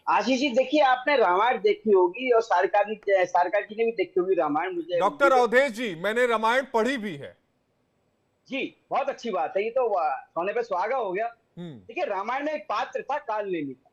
आशीष जी, देखिए आपने रामायण देखी होगी और सारिका जी ने भी देखी होगी रामायण। मुझे डॉक्टर उम्मीद है अवधेश जी, मैंने रामायण पढ़ी भी है। जी, बहुत अच्छी बात है। ये तो सोने पे सुहागा हो गया। हम्म। देखिए रामायण में एक पात्र था काल नेमी का।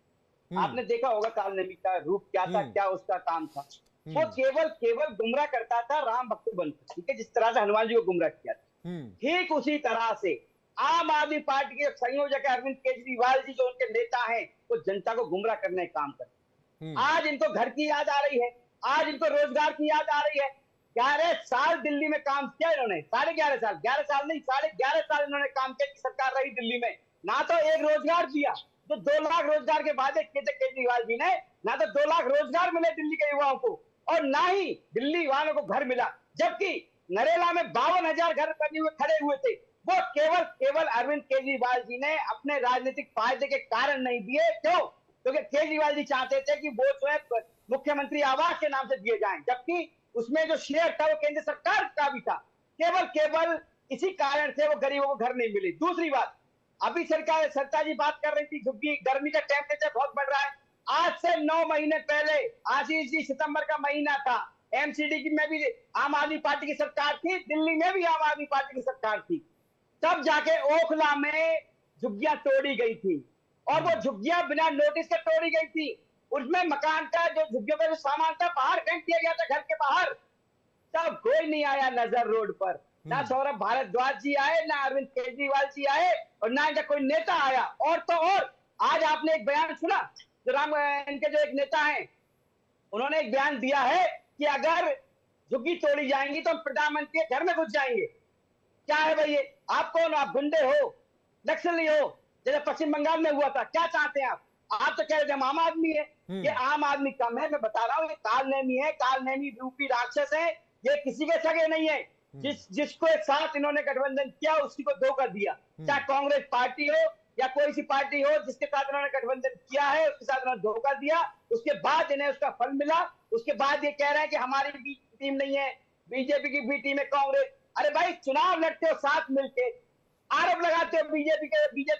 हम्म। आपने देखा होगा काल नेमी का रूप क्या था, हम्म। क्या उसका काम था। वो हम्म। केवल केवल गुमराह करता था राम भक्त बनकर, ठीक है, जिस तरह से हनुमान जी को गुमराह किया था। हम्म। ठीक उसी तरह से आम आदमी पार्टी के संयोजक अरविंद केजरीवाल जी, जो उनके नेता हैं, वो जनता को गुमराह करने का काम करते हम्म। हैं। आज इनको घर की याद आ रही है, आज इनको रोजगार की याद आ रही है। 11 साल दिल्ली में काम किया इन्होंने, 11.5 साल, 11 साल नहीं, 11.5 साल इन्होंने काम किया कि सरकार रही दिल्ली में। ना तो एक रोजगार दिया, जो 2 लाख रोजगार के वादे किए थे केजरीवाल जी ने, ना तो 2 लाख रोजगार मिले दिल्ली के युवाओं को, और ना ही दिल्ली वालों को घर मिला। जबकि नरेला में 52,000 घर बने हुए खड़े हुए थे, वो केवल केवल अरविंद केजरीवाल जी ने अपने राजनीतिक फायदे के कारण नहीं दिए। क्यों? क्योंकि केजरीवाल जी चाहते थे कि वो जो है मुख्यमंत्री आवास के नाम से दिए जाएं, जबकि उसमें जो शेयर था वो केंद्र सरकार का भी था। केवल केवल इसी कारण से वो गरीबों को घर नहीं मिली। दूसरी बात, अभी सरकार सरकार जी बात कर रही थी, झुग्गी गर्मी का टेम्परेचर बहुत बढ़ रहा है। आज से 9 महीने पहले, आशीष जी, सितंबर का महीना था, एमसीडी में भी आम आदमी पार्टी की सरकार थी, दिल्ली में भी आम आदमी पार्टी की सरकार थी। तब जाके ओखला में झुग्गियां तोड़ी गई थी, और वो हम्म। झुग्गियां बिना नोटिस के तोड़ी गई थी। उसमें मकान का जो झुग्गियों का जो सामान था बाहर फेंक दिया गया था, घर के बाहर। तब कोई नहीं आया नजर रोड पर, ना हम्म। सौरभ भारद्वाज जी आए, ना अरविंद केजरीवाल जी आए, और ना इनका कोई नेता आया। और तो और, आज आपने एक बयान सुना, जो इनके जो एक नेता हैं, उन्होंने एक बयान दिया है कि अगर झुग्गी तोड़ी जाएंगी तो हम प्रधानमंत्री के घर में घुस जाएंगे। क्या है भाई ये? आप कौन? आप गुंडे हो, नक्सली हो, जैसे पश्चिम बंगाल में हुआ था? क्या चाहते हैं आप? आप तो कह रहे थे हम आम आदमी है। ये हम्म। आम आदमी कम है, मैं बता रहा हूँ, ये काल नेमी है, काल नेमी रूपी राक्षस है। ये किसी के सगे नहीं है। हम्म। जिसको एक साथ इन्होंने गठबंधन किया, उसी को धोखा दिया। चाहे हम्म। कांग्रेस पार्टी हो या कोई सी पार्टी हो, जिसके साथ इन्होंने गठबंधन किया है, उसके साथ इन्होंने धोखा दिया। उसके बाद इन्हें उसका फल मिला। उसके बाद ये कह रहे हैं कि हमारी भी टीम नहीं है, बीजेपी की भी टीम है, कांग्रेस। अरे भाई, चुनाव लड़ते हो साथ मिलके, आरोप लगाते हो बीजेपी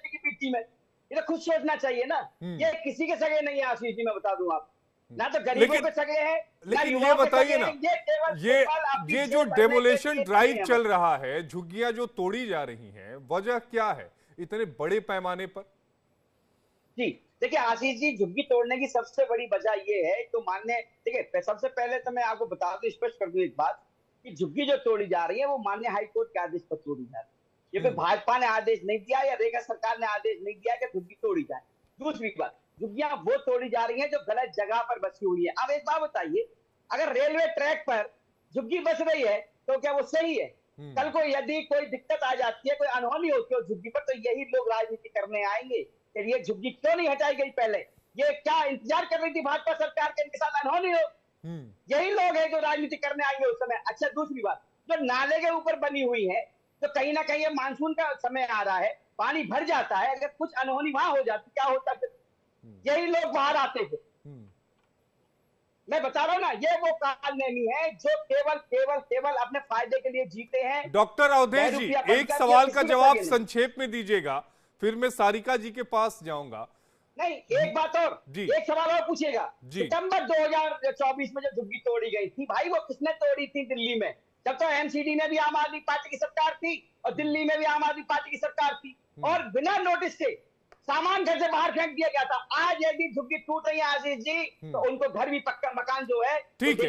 की भी टीम है। ये तो खुद सोचना चाहिए ना। हम्म। ये किसी के सगे नहीं है आशीष जी, मैं बता दूं आप। ना तो गरीबों लेकिन के सगे हैं, ना लेकिन ये युवाओं के सगे बताइए हैं। ना, ये केवल ये केवल अपनी ये जो जेब भरने के डेमोलेशन लिए खड़े ड्राइव हैं बस। चल रहा है, झुग्गियां जो तोड़ी जा रही हैं, वजह क्या है इतने बड़े पैमाने पर? जी, देखिए आशीष जी, झुग्गी तोड़ने की सबसे बड़ी वजह ये है, तो मानने, देखिए सबसे पहले तो मैं आपको बता दूं, स्पष्ट कर दूं एक बात, कि झुग्गी जो तोड़ी जा रही है वो माननीय हाईकोर्ट के आदेश पर तोड़ी जा रही है। ये कोई हम्म। भाजपा ने आदेश नहीं दिया या रेगा सरकार ने आदेश नहीं दिया कि झुग्गी तोड़ी जाए। दूसरी बात, झुग्गियां वो तोड़ी जा रही है जो गलत जगह पर बसी हुई है। अब एक बात बताइए, अगर रेलवे ट्रैक पर झुग्गी बस रही है तो क्या वो सही है? हम्म। कल को यदि कोई दिक्कत आ जाती है, कोई अनहोनी होती है झुग्गी पर, तो यही लोग राजनीति करने आएंगे कि ये झुग्गी क्यों नहीं हटाई गई पहले। ये क्या इंतजार कर रही थी भाजपा सरकार के इनके साथ अनहोनी हो? हम्म। यही लोग हैं जो राजनीति करने आएंगे उस समय। अच्छा, दूसरी बात, जो नाले के ऊपर बनी हुई है, तो कहीं ना कहीं ये मानसून का समय आ रहा है, पानी भर जाता है, अगर कुछ अनहोनी वहां हो जाती, क्या होता फिर? हम्म। यही लोग बाहर आते थे। हम्म। मैं बता रहा हूं ना, ये वो काल नहीं है जो केवल केवल केवल अपने फायदे के लिए जीते हैं। डॉक्टर अवधेश जी, बहरूपिया एक बनकर, ये सवाल का किसी के जवाब सगे नहीं। संक्षेप में दीजिएगा, फिर मैं सारिका जी के पास जाऊंगा। नहीं, एक बात और, जी। एक सवाल और पूछिएगा। जी। सितंबर 2024 में जो झुग्गी तोड़ी गई थी भाई, वो किसने तोड़ी थी दिल्ली में? जब तो एमसीडी में भी आम आदमी पार्टी की सरकार थी और दिल्ली में भी आम आदमी पार्टी की सरकार थी, और बिना नोटिस के सामान घर से बाहर फेंक दिया गया था। आज यदि झुग्गी टूट रही है आशीष जी, तो हम्म। उनको घर भी, पक्का मकान जो है ठीक वो है।